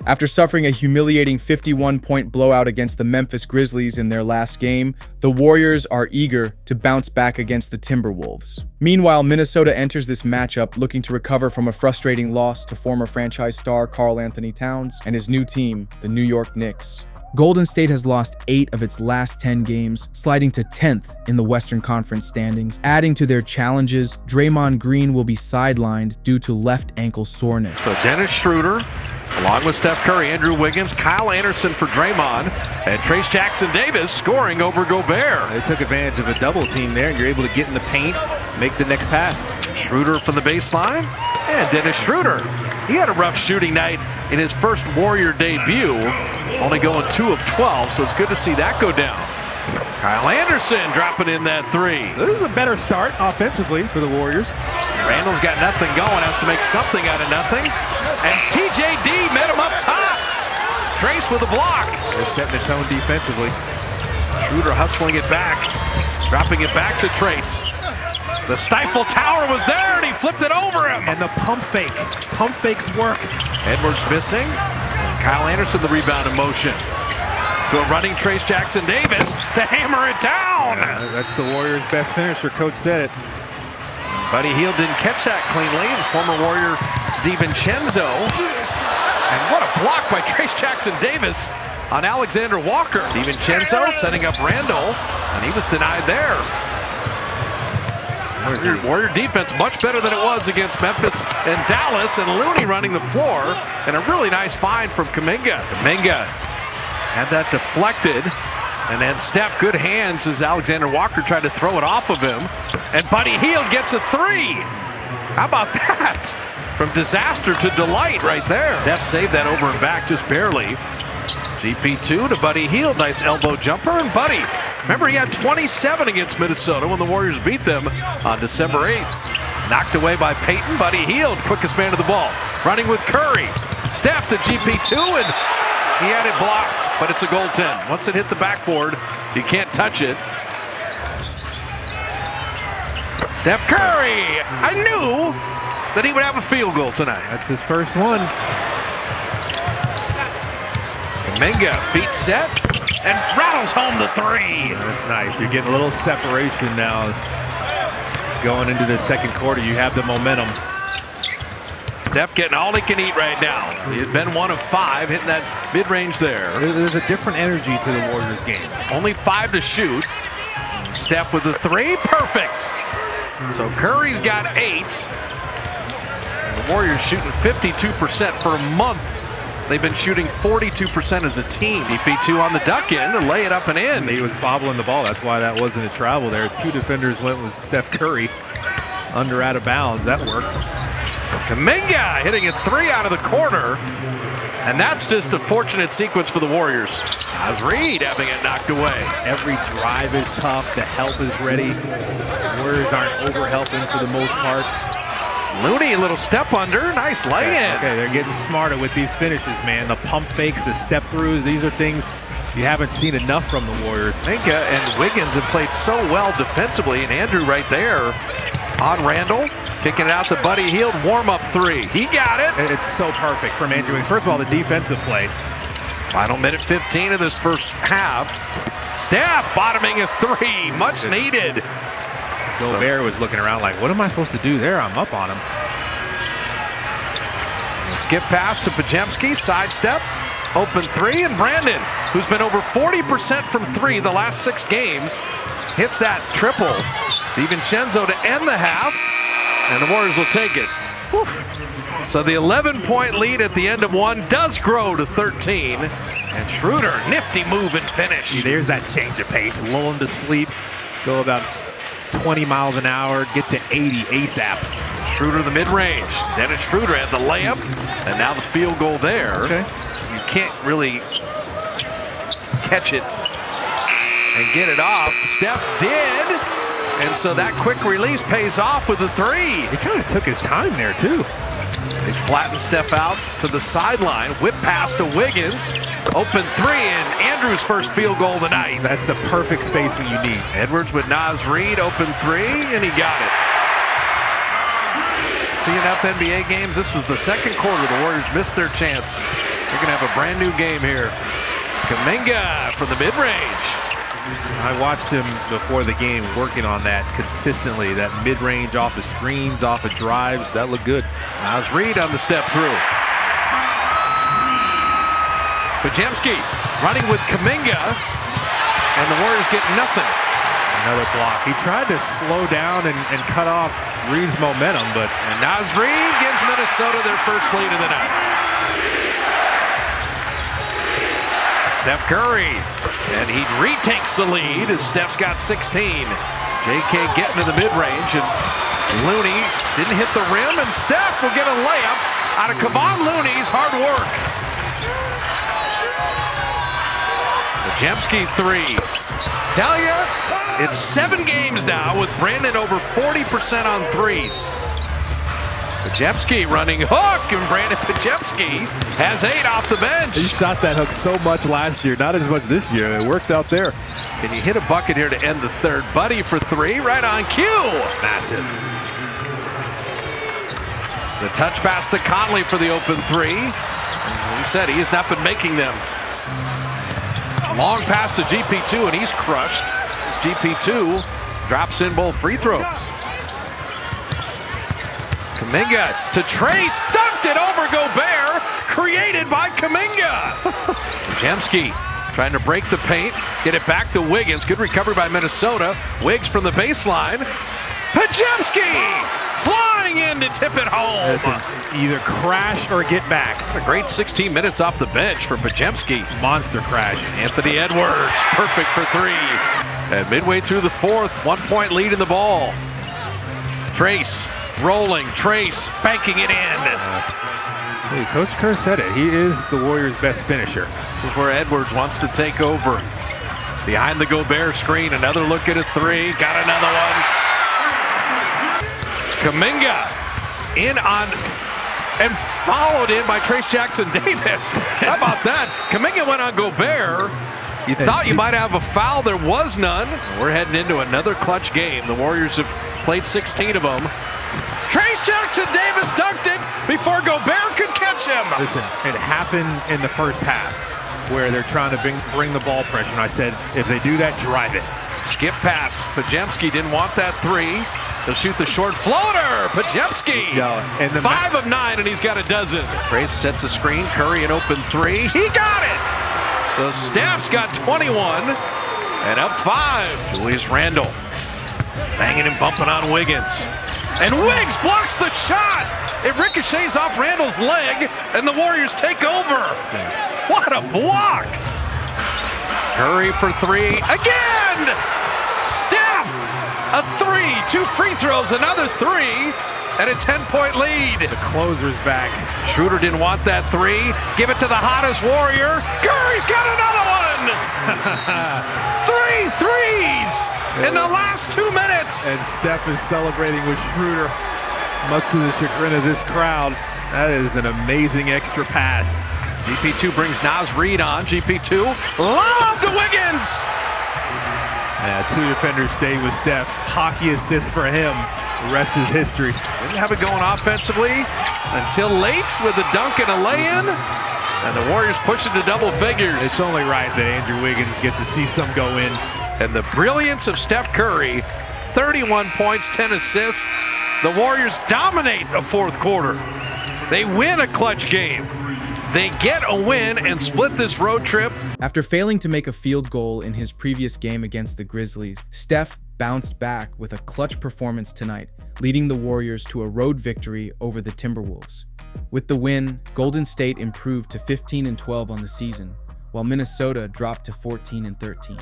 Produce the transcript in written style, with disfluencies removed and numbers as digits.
After suffering a humiliating 51-point blowout against the Memphis Grizzlies in their last game, the Warriors are eager to bounce back against the Timberwolves. Meanwhile, Minnesota enters this matchup looking to recover from a frustrating loss to former franchise star Karl Anthony Towns and his new team, the New York Knicks. Golden State has lost 8 of its last 10 games, sliding to 10th in the Western Conference standings. Adding to their challenges, Draymond Green will be sidelined due to left ankle soreness. So Dennis Schroeder, along with Steph Curry, Andrew Wiggins, Kyle Anderson for Draymond, and Trayce Jackson-Davis scoring over Gobert. They took advantage of a double team there, and you're able to get in the paint, make the next pass. Schroeder from the baseline, and Dennis Schroeder. He had a rough shooting night in his first Warrior debut, only going 2 of 12, so it's good to see that go down. Kyle Anderson dropping in that 3. This is a better start offensively for the Warriors. Randall's got nothing going, has to make something out of nothing. And TJD met him up top. Trayce with a block. They're setting the tone defensively. Schroeder hustling it back, dropping it back to Trayce. The stifle tower was there, and he flipped it over him. And the pump fake. Pump fakes work. Edwards missing. Kyle Anderson the rebound in motion. To a running Trayce Jackson-Davis to hammer it down. That's the Warriors' best finisher. Coach said it. Buddy Hield didn't catch that cleanly, and former Warrior DiVincenzo. And what a block by Trayce Jackson-Davis on Alexander Walker. DiVincenzo setting up Randall, and he was denied there. Warrior defense much better than it was against Memphis and Dallas, and Looney running the floor, and a really nice find from Kuminga. Kuminga had that deflected, and then Steph, good hands as Alexander Walker tried to throw it off of him, and Buddy Hield gets a 3. How about that? From disaster to delight right there. Steph saved that over and back just barely. GP2 to Buddy Hield, nice elbow jumper, and Buddy, remember he had 27 against Minnesota when the Warriors beat them on December 8th. Knocked away by Payton. Buddy Hield, quickest man to the ball, running with Curry. Steph to GP2, and he had it blocked, but it's a goaltend. Once it hit the backboard, you can't touch it. Steph Curry, I knew that he would have a field goal tonight. That's his first one. Kuminga, feet set, and rattles home the 3. That's nice. You're getting a little separation now. Going into the second quarter, you have the momentum. Steph getting all he can eat right now. He had been 1 of 5, hitting that mid-range there. There's a different energy to the Warriors game. Only 5 to shoot. Steph with the 3, perfect. So Curry's got 8. The Warriors shooting 52% for a month. They've been shooting 42% as a team. GP2 on the duck in to lay it up and in. He was bobbling the ball. That's why that wasn't a travel there. 2 defenders went with Steph Curry. Under out of bounds. That worked. Kuminga hitting a 3 out of the corner. And that's just a fortunate sequence for the Warriors. Naz Reid having it knocked away. Every drive is tough. The help is ready. The Warriors aren't over-helping for the most part. Looney, a little step under, nice lay-in. Okay, they're getting smarter with these finishes, man. The pump fakes, the step-throughs, these are things you haven't seen enough from the Warriors. Kuminga and Wiggins have played so well defensively, and Andrew right there on Randall, kicking it out to Buddy Hield, warm-up 3. He got it. It's so perfect from Andrew. First of all, the defensive play. Final minute 15 of this first half. Steph bottoming a 3, much needed. Gobert was looking around like, what am I supposed to do there? I'm up on him. Skip pass to Podziemski, sidestep, open 3, and Brandon, who's been over 40% from 3 the last 6 games, hits that triple. DiVincenzo to end the half, and the Warriors will take it. Woof. So the 11-point lead at the end of 1 does grow to 13. And Schroeder, nifty move and finish. There's that change of pace, lull him to sleep, go about 20 miles an hour, get to 80 ASAP. Schroeder the mid-range. Dennis Schroeder had the layup, and now the field goal there. Okay. You can't really catch it and get it off. Steph did, and so that quick release pays off with the 3. He kind of took his time there, too. They flatten Steph out to the sideline. Whip pass to Wiggins. Open 3, and Andrew's first field goal of the night. That's the perfect spacing you need. Edwards with Naz Reid, open 3, and he got it. See enough NBA games. This was the second quarter. The Warriors missed their chance We're going to have a brand new game here. Kuminga from the mid-range. I watched him before the game working on that consistently, that mid-range off of screens, off of drives. That looked good. Naz Reid on the step through. Podziemski running with Kuminga, and the Warriors get nothing. Another block. He tried to slow down and cut off Reid's momentum, but And Naz Reid gives Minnesota their first lead of the night. Steph Curry, and he retakes the lead as Steph's got 16. JK getting to the mid-range, and Looney didn't hit the rim, and Steph will get a layup out of Kevon Looney's hard work. Podziemski three. Tell ya, it's 7 games now with Brandon over 40% on threes. Podziemski running hook, and Brandon Podziemski has 8 off the bench. he shot that hook so much last year, not as much this year. It worked out there. Can you hit a bucket here to end the third? Buddy for 3, right on cue. Massive. The touch pass to Conley for the open 3. He said he has not been making them. Long pass to GP2, and he's crushed. As GP2 drops in both free throws. Kuminga to Trace, dunked it over Gobert, created by Kuminga. Podziemski trying to break the paint, get it back to Wiggins. Good recovery by Minnesota. Wiggs from the baseline. Podziemski flying in to tip it home. Listen, either crash or get back. A great 16 minutes off the bench for Podziemski. Monster crash. Anthony Edwards, perfect for 3. And midway through the 4th, 1-point lead in the ball. Trace rolling, Trace banking it in. Hey, Coach Kerr said it. He is the Warriors' best finisher. This is where Edwards wants to take over. Behind the Gobert screen, another look at a 3. Got another one. Kuminga in on and followed in by Trace Jackson Davis. How about that? Kuminga went on Gobert. You thought you might have a foul. There was none. We're heading into another clutch game. The Warriors have played 16 of them. Trace Jackson Davis dunked it before Gobert could catch him. Listen, it happened in the first half where they're trying to bring the ball pressure. And I said, if they do that, drive it. Skip pass. Podziemski didn't want that 3. He'll shoot the short floater. Podziemski. And 5 of 9, and he's got a dozen. Trace sets a screen. Curry an open 3. He got it. So Steph's got 21 and up 5. Julius Randle banging and bumping on Wiggins. And Wiggs blocks the shot. It ricochets off Randle's leg, and the Warriors take over. What a block. Curry for 3 again. Steph, a 3, 2 free throws, another 3, and a 10-point lead. The closer's back. Schroeder didn't want that 3. Give it to the hottest Warrior. Curry's got another one. 3 threes in the last 2 minutes. And Steph is celebrating with Schroeder, much to the chagrin of this crowd. That is an amazing extra pass. GP2 brings Naz Reid on. GP2 lob to Wiggins. Yeah, 2 defenders stayed with Steph. Hockey assist for him. The rest is history. Didn't have it going offensively until late with a dunk and a lay-in. And the Warriors push it to double figures. It's only right that Andrew Wiggins gets to see some go in. And the brilliance of Steph Curry, 31 points, 10 assists. The Warriors dominate the 4th quarter. They win a clutch game. They get a win and split this road trip. After failing to make a field goal in his previous game against the Grizzlies, Steph bounced back with a clutch performance tonight, leading the Warriors to a road victory over the Timberwolves. With the win, Golden State improved to 15-12 on the season, while Minnesota dropped to 14-13.